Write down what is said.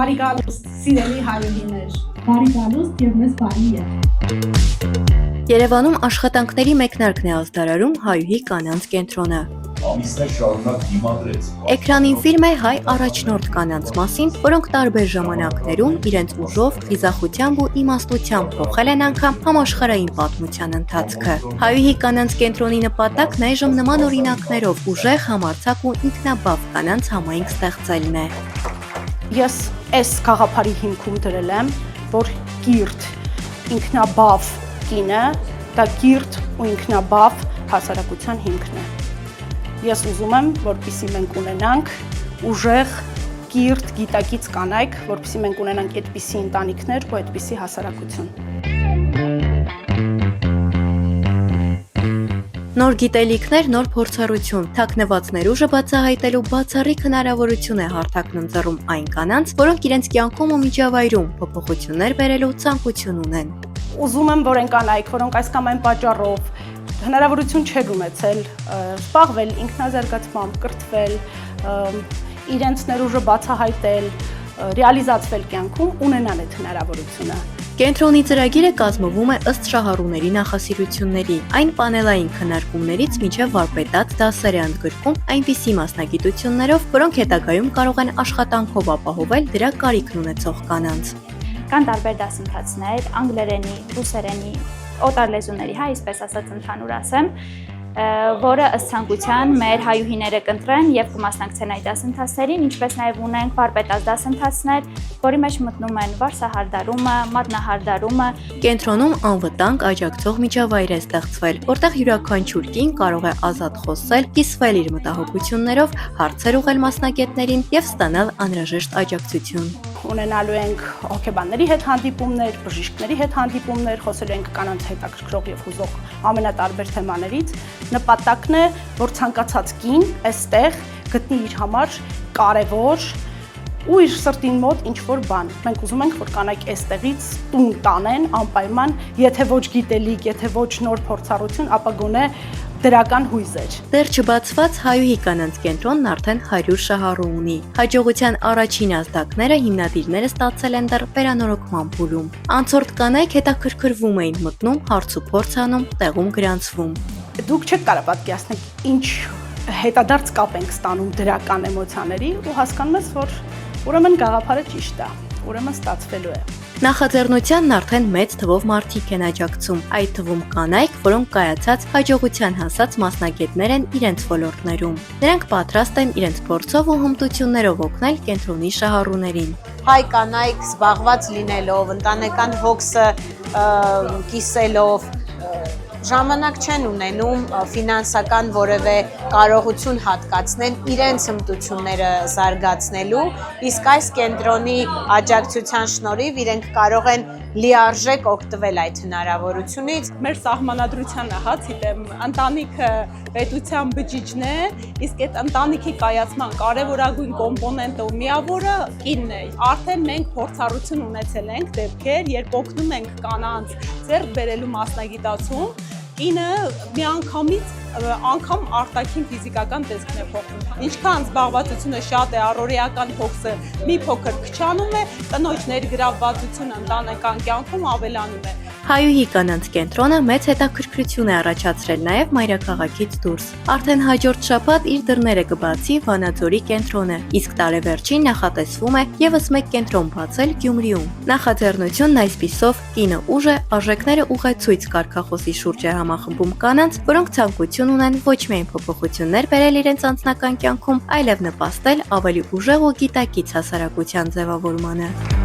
Բարի գալուստ, սիրելի հայուհիներ։ Բարի գալուստ եւ մեզ բարի է։ Երևանում աշխատանքների մեկնարկն է ազդարարում հայուհի կանանց կենտրոնը։ Ամիսներ շարունակ դիմադրեց։ Էկրանին ֆիլմ է հայ առաջնորդ կանանց մասին, որոնք տարբեր ժամանակներում իրենց ուժով, խիզախությամբ ու իմաստությամբ փոխել են անգամ համաշխարհային պատմության ընթացքը։ Հայուհի կանանց կենտրոնի նպատակն այժմ նման օրինակներով ուժեղ, համարձակ ու ինքնաբավ կանանց համայնք ստեղծելն է։ Ես այս գաղափարի հիմքում դրել եմ, որ կիրթ, ինքնաբավ կինը, դա կիրթ ու ինքնաբավ հասարակության հիմքն է։ Ես ուզում եմ, որպեսզի մենք ունենանք ուժեղ, կիրթ, գիտակից կանայք, որպեսզի մենք ունենանք այդպիսի ընտանիքներ ու այդպիսի հասարակություն։ Նոր գիտելիքներ, նոր փորձառություն, թաքնված ներուժը բացահայտելու բացառիկ հնարավորություն է հարթակն ընձեռում այն կանանց, որոնք իրենց կյանքում ու միջավայրում փոփոխություններ բերելու ցանկություն ունեն։ Ուզում եմ, որ այն կանայք, որոնք այս կամ այն պատճառով հնարավորություն չեն ունեցել զբաղվել ինքնազարգացմամբ, կրթվել, իրենց ներուժը բացահայտել, ռեալիզացվել կյանքում, ունենան այդ հնարավորությունը։ Կենտրոնի ծրագիրը կազմվում է ըստ շահառուների նախասիրությունների, այն պանելային քննարկումներից մինչև վարպետաց դասեր է ընդգրկում այնպիսի մասնագիտություններով, որոնք հետագայում կարող են աշխատանքով ապահովել դրա կարիքն ունեցող կանանց։ Կան տարբեր դասընթացներ, անգլերենի, ռուսերենի, օտար լեզուների, այսպես ասած ընդհանուր ասեմ, որը ըստ ցանկության մեր հայուհիները կընտրեն եւ կմասնակցեն այդ դասընթացներին, ինչպես նաեւ ունենք վարպետաց դասընթացներ, որի մեջ մտնում են վարսահարդարումը, մատնահարդարումը։ Կենտրոնում անվտանգ աջակցող միջավայր է ստեղծվել, որտեղ յուրաքանչյուր կին կարող է ազատ խոսել, կիսվել իր մտահոգություններով, հարցեր ուղղել մասնագետներին եւ ստանալ անհրաժեշտ աջակցություն։ Ունենալու ենք հոգեբանների հետ հանդիպումներ, բժիշկների հետ հանդիպումներ, խոսելու ենք կանանց հետաքրքրող եւ հուզող ամենատարբեր թեմաներից։ Նպատակն է, որ ցանկացած կին այստեղ գտնի իր համար կարևոր ու իր սրտին մոտ ինչ-որ բան։ Մենք ուզում ենք, որ կանայք այստեղից տուն տանեն անպայման, եթե ոչ գիտելիք, եթե ոչ նոր փորձառություն, ապա գոնե դրական հույզեր։ Դեռ չբացված հայուհի կանանց կենտրոնն արդեն 100 շահառու ունի։ Հաջողության առաջին ազդակները հիմնադիրները ստացել են դեռ վերանորոգման փուլում։ Անցորդ կանայք հետաքրքրվում էին մտնում, հարց ու փորձ անում, տեղում գրանցվում։ Դուք չեք կարող պատկերացնել, ինչ հետադարձ կապ ենք ստանում դրական էմոցիաների ու հասկանում ես, որ ուրեմն գաղափարը ճիշտ է, ուրեմն ստացվելու է։ Նախաձեռնությանն արդեն մեծ թվով մարդիկ են աջակցում, այդ թվում կանայք, որոնք կայացած հաջողության հասած մասնագետներ են իրենց ոլորտներում։ Նրանք պատրաստ են իրենց փորձով ու հմտություններով օգնել կենտրոնի շահառուներին։ Հայ կանայք զբաղված լինելով, ընտանեկան հոգսը կիսելով, ժամանակ չեն ունենում ֆինանսական որևէ կարողություն հատկացնել իրենց հմտությունները զարգացնելու, իսկ այս կենտրոնի աջակցության շնորհիվ իրենք կարող են լիարժեք օգտվել այդ հնարավորությունից։ Մեր սահմանադրությանը հացիտեմ, ընտանիքը պետության բջիջն է, իսկ այդ ընտանիքի կայացման կարևորագույն կոմպոնենտը ու միավորը կինն է։ Արդեն մենք փորձառություն ունեցել ենք դեպքեր, երբ օգնում ենք կանանց ձեռք բերելու մասնագիտացում, կինը միանգամից անգամ արտաքին ֆիզիկական տեսքն է փոխում։ Ինչքան զբաղվածությունը շատ է, առօրեական հոգսը մի փոքր քչանում է, կնոջ ներգրավվածությունը ընտանեկան կյանքում ավելանում է։ Հայուհի կանանց կենտրոնը մեծ հետաքրքրություն է առաջացրել նաև մայրաքաղաքից դուրս։ Արդեն հաջորդ շաբաթ իր դռները կբացի Վանաձորի կենտրոնը, իսկ տարեվերջին նախատեսվում է եւս մեկ կենտրոն բացել Գյումրիում։ Նախաձեռնությունն այսպիսով կինը ուժ է, արժեքները ուղեցույց կարգախոսի շուրջ է համախմբում կանանց, որոնք ցանկություն ունեն ոչ միայն փոփոխություններ բերել իրենց անձնական կյանքում, այլև նպաստել ավելի ուժեղ ու գիտակից հասարակության ձևավորմանը։